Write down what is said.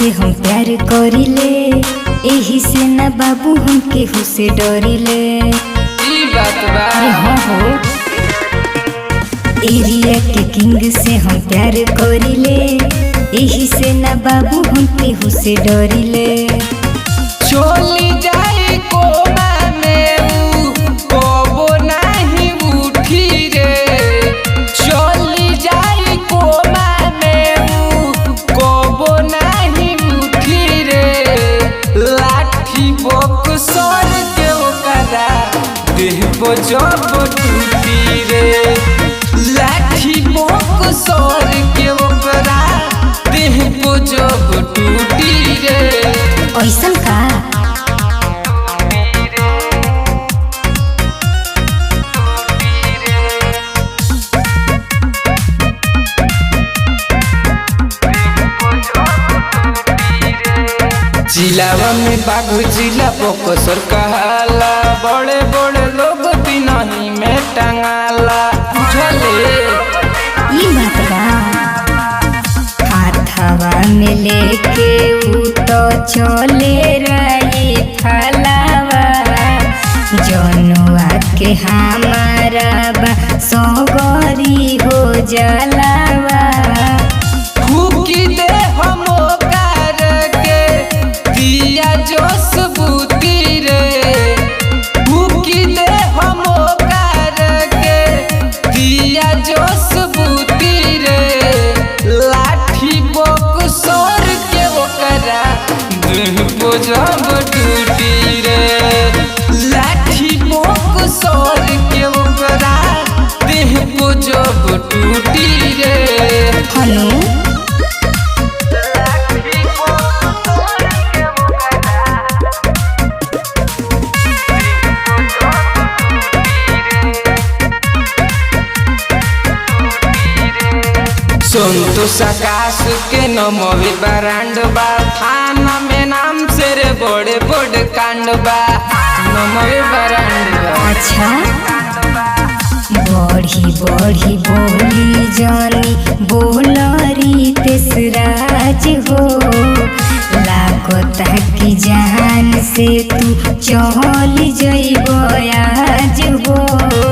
से हम प्यार करिले, एही से ना बाबू हम केहू से डरिले। ई बात बा। हाँ हो, एरिया के किंग से हम प्यार करिले, एही से ना बाबू हम केहू से डरिले। चली जाए कोमा में ऊ कबो नहीं उठी रे। चली जाए कोमा में ऊ कबो नहीं उठी रे। लाठी बक्सर के ओकरा देह पर जब टूटी रे। लाठी बक्सर के ओकरा देह पर जब टूटी रे। ऐसन का जिलावा में बाघ जिला बक्सर कहाला। बड़े बड़े लोग दिनही में टंगाला। बुझले ई बात बा। हाथवा में लेके ऊ तो चले रही फलावा, जनुआ के हमारा बा सगरी हो जलावा। फूकी दे हम कार के दिया जोश बूती रे। फूकी दे हम कार के दिया जोश बूती रे। लाठी बक्सर के ओकरा देह पर जब टूटी रे। लाठी बक्सर के ओकरा देह पर जब टूटी रे। हनु संतोष आकाश के नमवी ब्रांड बा। थाना में नाम से रे बड़े बड़े कांड बा। नमवी ब्रांड बा। अच्छा, बढ़ी बढ़ी बोली जानी बोलरी तेसराज हो। लागता कि जान से तू चल जइब आज हो।